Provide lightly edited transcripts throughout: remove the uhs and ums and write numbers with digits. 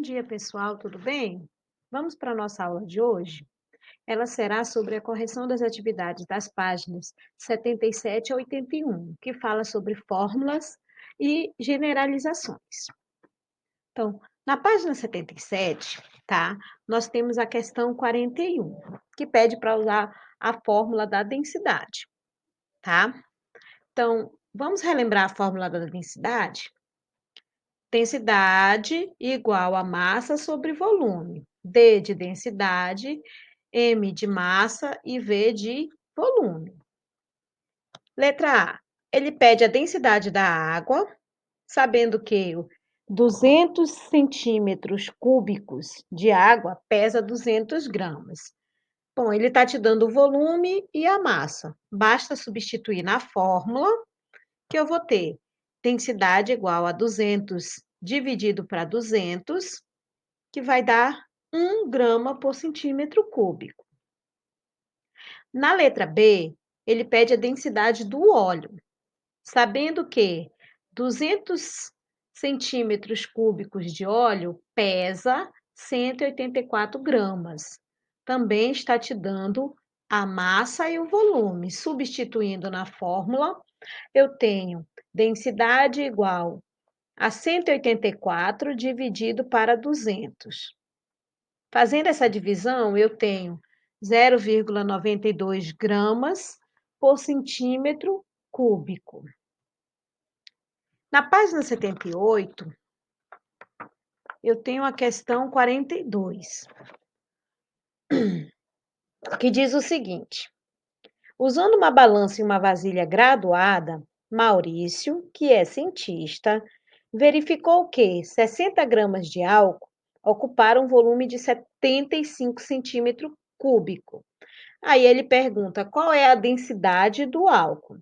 dia, pessoal, tudo bem? Vamos para a nossa aula de hoje? Ela será sobre a correção das atividades das páginas 77 a 81, que fala sobre fórmulas e generalizações. Então, na página 77, tá? Nós temos a questão 41, que pede para usar a fórmula da densidade, tá? Então, vamos relembrar a fórmula da densidade? Densidade igual a massa sobre volume. D de densidade, M de massa e V de volume. Letra A. Ele pede a densidade da água, sabendo que 200 centímetros cúbicos de água pesa 200 gramas. Bom, ele está te dando o volume e a massa. Basta substituir na fórmula que eu vou ter densidade igual a 200 dividido para 200, que vai dar 1 grama por centímetro cúbico. Na letra B, ele pede a densidade do óleo, sabendo que 200 centímetros cúbicos de óleo pesa 184 gramas. Também está te dando a massa e o volume. Substituindo na fórmula, eu tenho densidade igual a 184 dividido para 200. Fazendo essa divisão, eu tenho 0,92 gramas por centímetro cúbico. Na página 78, eu tenho a questão 42, que diz o seguinte: usando uma balança e uma vasilha graduada, Maurício, que é cientista, verificou que 60 gramas de álcool ocuparam um volume de 75 centímetros cúbico. Aí ele pergunta qual é a densidade do álcool.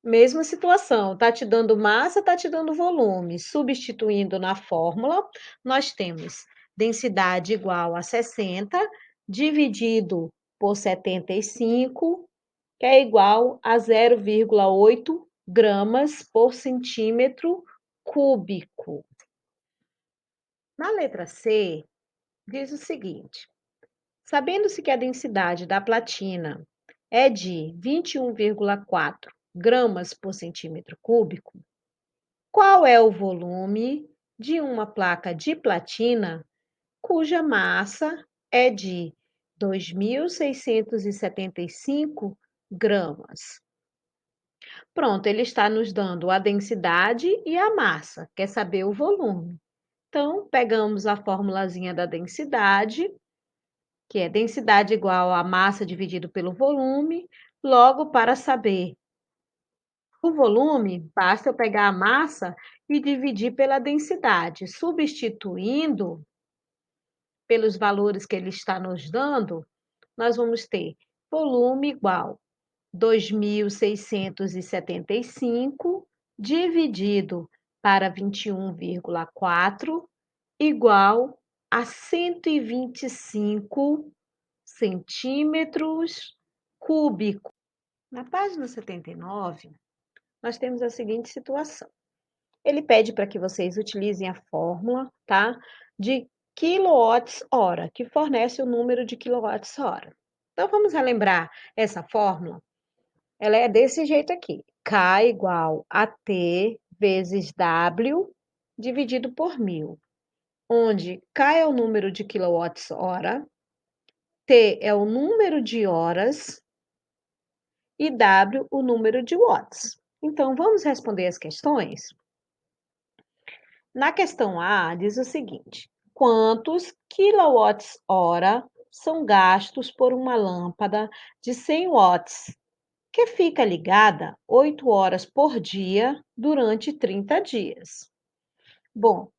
Mesma situação, está te dando massa, está te dando volume. Substituindo na fórmula, nós temos densidade igual a 60 dividido por 75, que é igual a 0,8 gramas por centímetro cúbico. Na letra C, diz o seguinte: sabendo-se que a densidade da platina é de 21,4 gramas por centímetro cúbico, qual é o volume de uma placa de platina cuja massa é de 2.675 gramas? Pronto, ele está nos dando a densidade e a massa, quer saber o volume. Então, pegamos a formulazinha da densidade, que é densidade igual a massa dividido pelo volume. Logo, para saber o volume, basta eu pegar a massa e dividir pela densidade, substituindo pelos valores que ele está nos dando, nós vamos ter volume igual 2.675 dividido para 21,4 igual a 125 centímetros cúbicos. Na página 79, nós temos a seguinte situação. Ele pede para que vocês utilizem a fórmula, tá? De quilowatts-hora, que fornece o número de quilowatts-hora. Então, vamos relembrar essa fórmula? Ela é desse jeito aqui. K igual a T vezes W dividido por 1000, onde K é o número de quilowatts-hora, T é o número de horas e W o número de watts. Então, vamos responder as questões? Na questão A, diz o seguinte: quantos quilowatts-hora são gastos por uma lâmpada de 100 watts, que fica ligada 8 horas por dia durante 30 dias? Bom,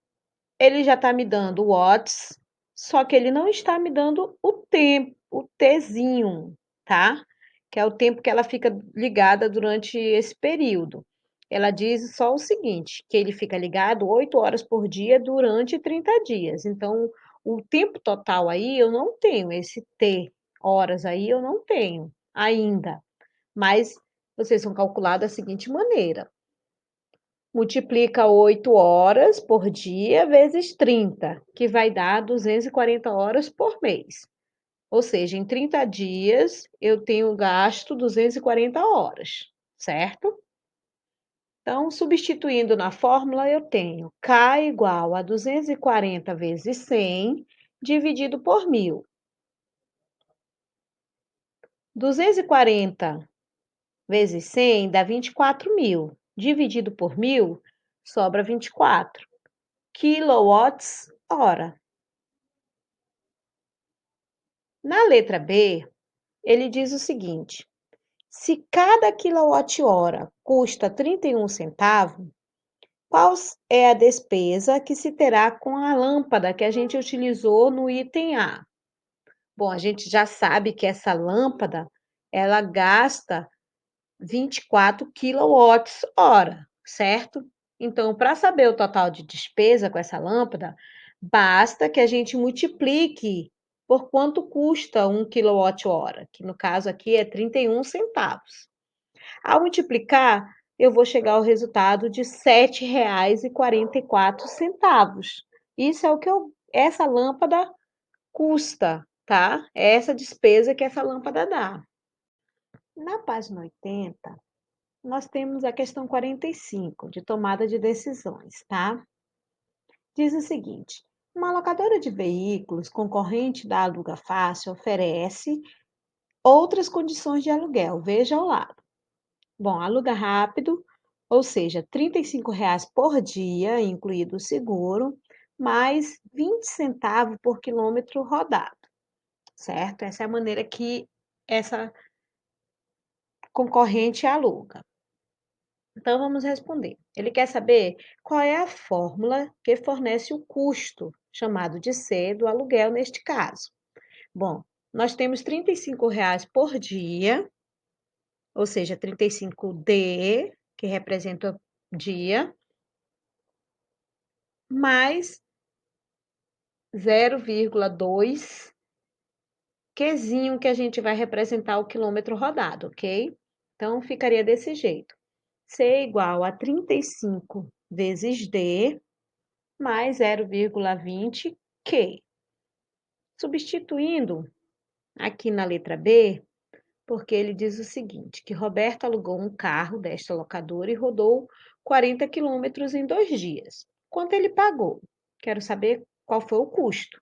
ele já está me dando watts, só que ele não está me dando o tempo, o Tzinho, tá? Que é o tempo que ela fica ligada durante esse período. Ela diz só o seguinte, que ele fica ligado 8 horas por dia durante 30 dias. Então, o tempo total aí eu não tenho, esse T horas aí eu não tenho ainda. Mas vocês vão calcular da seguinte maneira: multiplica 8 horas por dia vezes 30, que vai dar 240 horas por mês. Ou seja, em 30 dias eu tenho gasto 240 horas, certo? Então, substituindo na fórmula, eu tenho K igual a 240 vezes 100 dividido por 1.000. 240 vezes 100 dá 24.000. Dividido por 1.000, sobra 24 quilowatts hora. Na letra B, ele diz o seguinte: se cada quilowatt-hora custa 31 centavos, qual é a despesa que se terá com a lâmpada que a gente utilizou no item A? Bom, a gente já sabe que essa lâmpada, ela gasta 24 quilowatts-hora, certo? Então, para saber o total de despesa com essa lâmpada, basta que a gente multiplique por quanto custa 1 quilowatt-hora, que no caso aqui é 31 centavos. Ao multiplicar, eu vou chegar ao resultado de R$ 7,44. Isso é o que essa lâmpada custa, tá? É essa despesa que essa lâmpada dá. Na página 80, nós temos a questão 45, de tomada de decisões, tá? Diz o seguinte: uma locadora de veículos concorrente da Aluga Fácil oferece outras condições de aluguel. Veja ao lado. Bom, aluga rápido, ou seja, R$ 35 por dia, incluído o seguro, mais 20 centavos por quilômetro rodado, certo? Essa é a maneira que essa concorrente aluga. Então, vamos responder. Ele quer saber qual é a fórmula que fornece o custo, chamado de C, do aluguel neste caso. Bom, nós temos R$ 35 por dia, ou seja, 35D, que representa dia, mais 0,2 Qzinho que a gente vai representar o quilômetro rodado, ok? Então, ficaria desse jeito. C igual a 35 vezes D mais 0,20 Q. Substituindo aqui na letra B, porque ele diz o seguinte, que Roberto alugou um carro desta locadora e rodou 40 quilômetros em 2 dias. Quanto ele pagou? Quero saber qual foi o custo.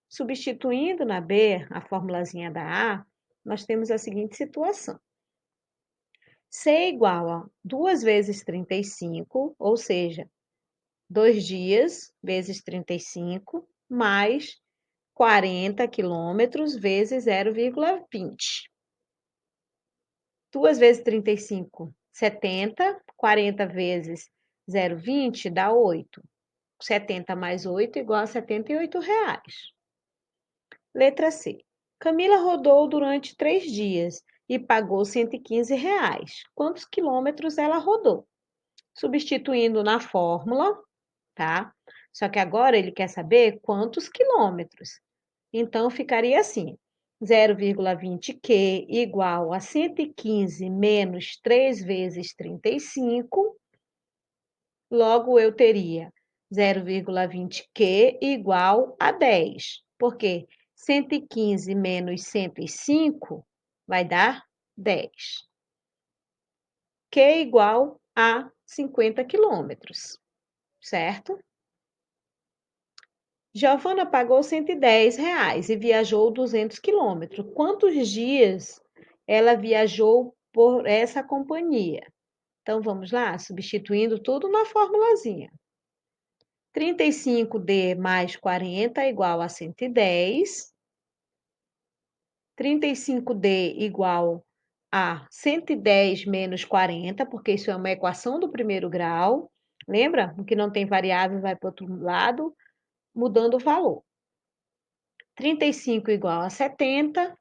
Substituindo na B a formulazinha da A, nós temos a seguinte situação. C é igual a 2 vezes 35, ou seja, 2 dias vezes 35, mais 40 quilômetros vezes 0,20. 2 vezes 35, 70. 40 vezes 0,20 dá 8. 70 mais 8 igual a R$ 78. Letra C. Camila rodou durante 3 dias e pagou R$ 115. Quantos quilômetros ela rodou? Substituindo na fórmula, tá? Só que agora ele quer saber quantos quilômetros. Então, ficaria assim: 0,20Q igual a 115 menos 3 vezes 35. Logo, eu teria 0,20Q igual a 10. Por quê? 115 menos 105 vai dar 10. Q igual a 50 quilômetros, certo? Giovana pagou R$ 110 e viajou 200 quilômetros. Quantos dias ela viajou por essa companhia? Então, vamos lá, substituindo tudo na formulazinha. 35D mais 40 igual a 110. 35D igual a 110 menos 40, porque isso é uma equação do primeiro grau. Lembra? O que não tem variável vai para o outro lado, mudando o valor. 35 igual a 70,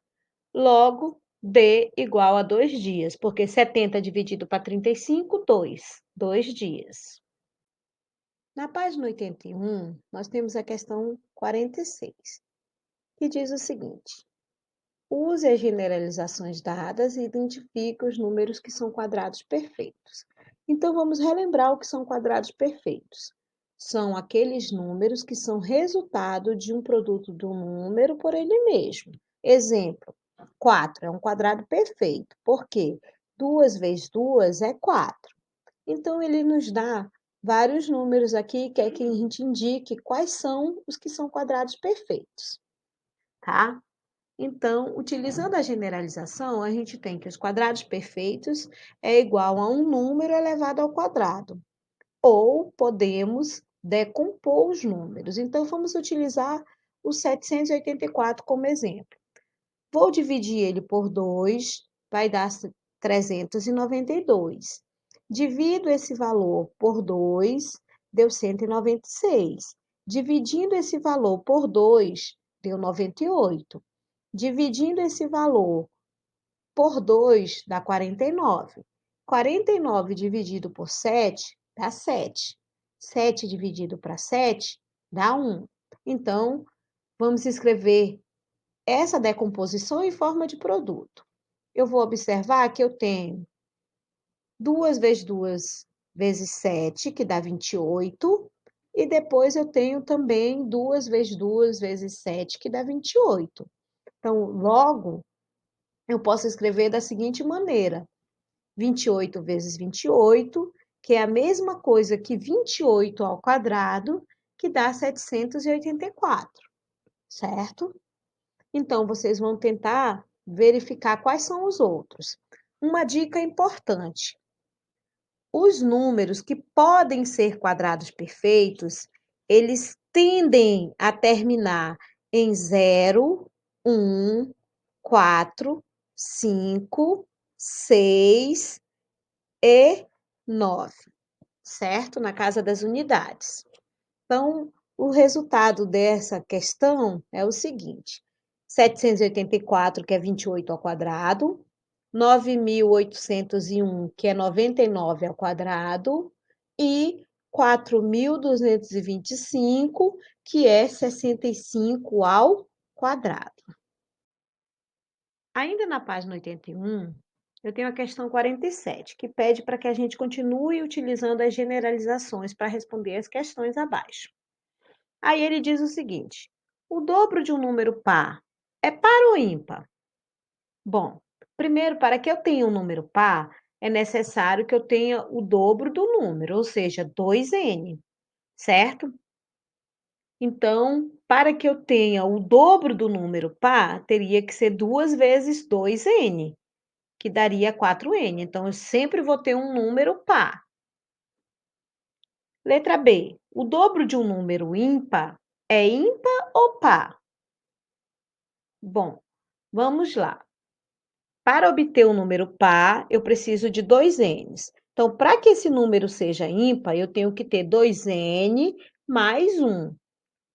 logo D igual a 2 dias, porque 70 dividido para 35, 2. 2 dias. Na página 81, nós temos a questão 46, que diz o seguinte: use as generalizações dadas e identifique os números que são quadrados perfeitos. Então, vamos relembrar o que são quadrados perfeitos. São aqueles números que são resultado de um produto do número por ele mesmo. Exemplo, 4 é um quadrado perfeito. Por quê? 2 vezes 2 é 4. Então, ele nos dá vários números aqui, quer que a gente indique quais são os que são quadrados perfeitos, tá? Então, utilizando a generalização, a gente tem que os quadrados perfeitos é igual a um número elevado ao quadrado. Ou podemos decompor os números. Então, vamos utilizar o 784 como exemplo. Vou dividir ele por 2, vai dar 392. Divido esse valor por 2, deu 196. Dividindo esse valor por 2, deu 98. Dividindo esse valor por 2, dá 49. 49 dividido por 7, dá 7. 7 dividido para 7, dá 1. Então, vamos escrever essa decomposição em forma de produto. Eu vou observar que eu tenho 2 vezes 2 vezes 7, que dá 28, e depois eu tenho também 2 vezes 2 vezes 7, que dá 28. Então, logo, eu posso escrever da seguinte maneira: 28 vezes 28, que é a mesma coisa que 28 ao quadrado, que dá 784, certo? Então, vocês vão tentar verificar quais são os outros. Uma dica importante: os números que podem ser quadrados perfeitos, eles tendem a terminar em 0, 1, 4, 5, 6 e 9, certo? Na casa das unidades. Então, o resultado dessa questão é o seguinte: 784, que é 28 ao quadrado, 9.801, que é 99 ao quadrado, e 4.225, que é 65 ao quadrado. Ainda na página 81, eu tenho a questão 47, que pede para que a gente continue utilizando as generalizações para responder as questões abaixo. Aí ele diz o seguinte: o dobro de um número par é par ou ímpar? Bom, primeiro, para que eu tenha um número par, é necessário que eu tenha o dobro do número, ou seja, 2n, certo? Então, para que eu tenha o dobro do número par, teria que ser 2 vezes 2n, que daria 4n. Então, eu sempre vou ter um número par. Letra B. O dobro de um número ímpar é ímpar ou par? Bom, vamos lá. Para obter um número par, eu preciso de 2n's. Então, para que esse número seja ímpar, eu tenho que ter 2n mais 1.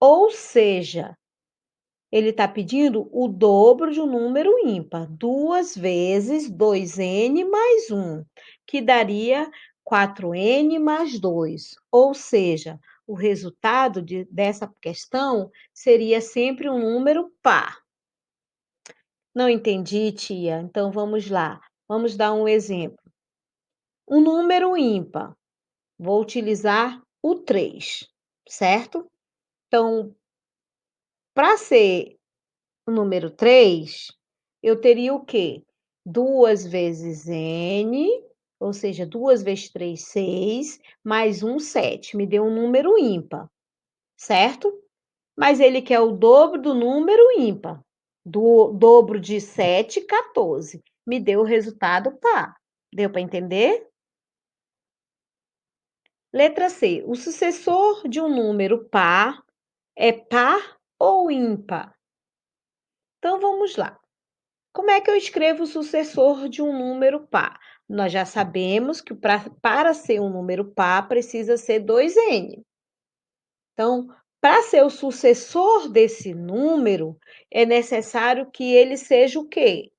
Ou seja, ele está pedindo o dobro de um número ímpar, 2 vezes 2n mais 1, que daria 4n mais 2. Ou seja, o resultado dessa questão seria sempre um número par. Não entendi, tia. Então vamos lá. Vamos dar um exemplo. Um número ímpar. Vou utilizar o 3, certo? Então, para ser o número 3, eu teria o quê? 2 vezes n, ou seja, 2 vezes 3, 6, mais 1, 7. Me deu um número ímpar, certo? Mas ele quer o dobro do número ímpar. Do dobro de 7, 14. Me deu o resultado par. Deu para entender? Letra C. O sucessor de um número par é par ou ímpar? Então, vamos lá. Como é que eu escrevo o sucessor de um número par? Nós já sabemos que para ser um número par precisa ser 2n. Então, para ser o sucessor desse número, é necessário que ele seja o quê?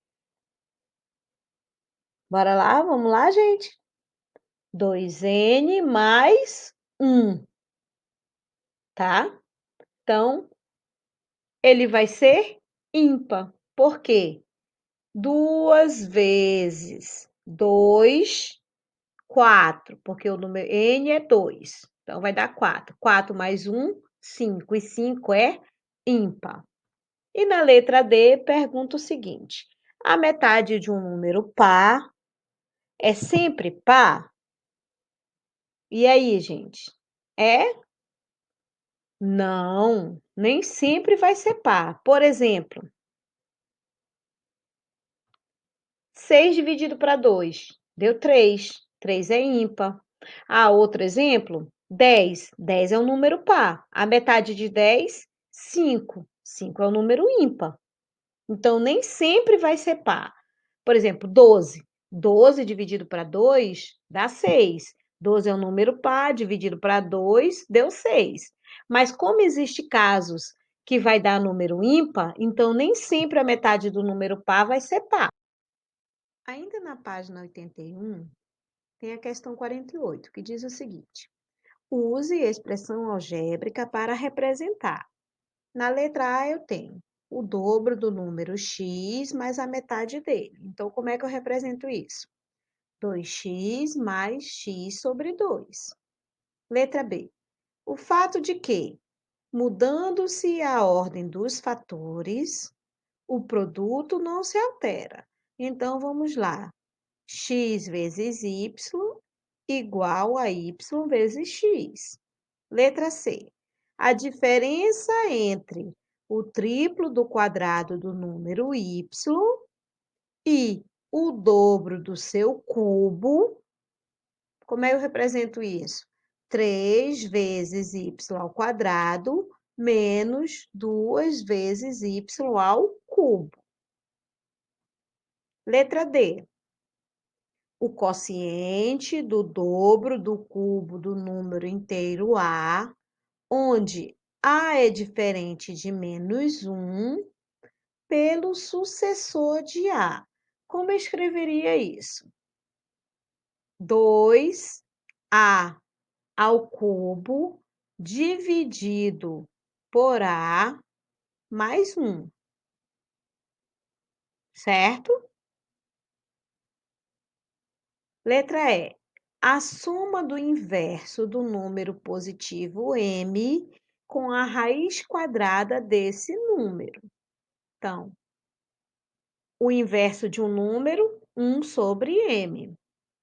Bora lá, vamos lá, gente? 2n mais 1, tá? Então, ele vai ser ímpar. Por quê? 2 vezes 2 4, porque o número n é 2, então vai dar 4. 4 mais 1, 5, e 5 é ímpar. E na letra D, pergunta o seguinte: a metade de um número par é sempre par? E aí, gente? É? Não, nem sempre vai ser par. Por exemplo, 6 dividido para 2 deu 3. 3 é ímpar. Ah, outro exemplo, 10. 10 é um número par. A metade de 10, 5. 5 é um número ímpar. Então, nem sempre vai ser par. Por exemplo, 12. 12 dividido para 2 dá 6. 12 é um número par, dividido para 2 deu 6. Mas como existe casos que vai dar número ímpar, então nem sempre a metade do número par vai ser par. Ainda na página 81, tem a questão 48, que diz o seguinte: use a expressão algébrica para representar. Na letra A, eu tenho o dobro do número x mais a metade dele. Então, como é que eu represento isso? 2x mais x sobre 2. Letra B. O fato de que, mudando-se a ordem dos fatores, o produto não se altera. Então, vamos lá. X vezes y igual a y vezes x. Letra C. A diferença entre o triplo do quadrado do número y e o dobro do seu cubo, como é que eu represento isso? 3 vezes y ao quadrado menos 2 vezes y ao cubo. Letra D. O quociente do dobro do cubo do número inteiro A, onde A é diferente de menos 1, pelo sucessor de A. Como eu escreveria isso? 2A ao cubo dividido por A mais 1, certo? Letra E. A soma do inverso do número positivo m com a raiz quadrada desse número. Então, o inverso de um número, 1 sobre m,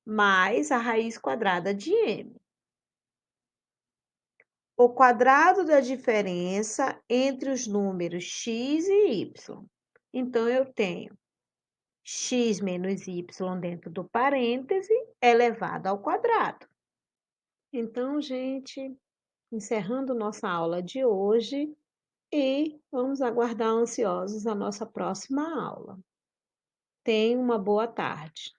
mais a raiz quadrada de m. O quadrado da diferença entre os números x e y. Então, eu tenho x menos y dentro do parêntese elevado ao quadrado. Então, gente, encerrando nossa aula de hoje e vamos aguardar ansiosos a nossa próxima aula. Tenha uma boa tarde.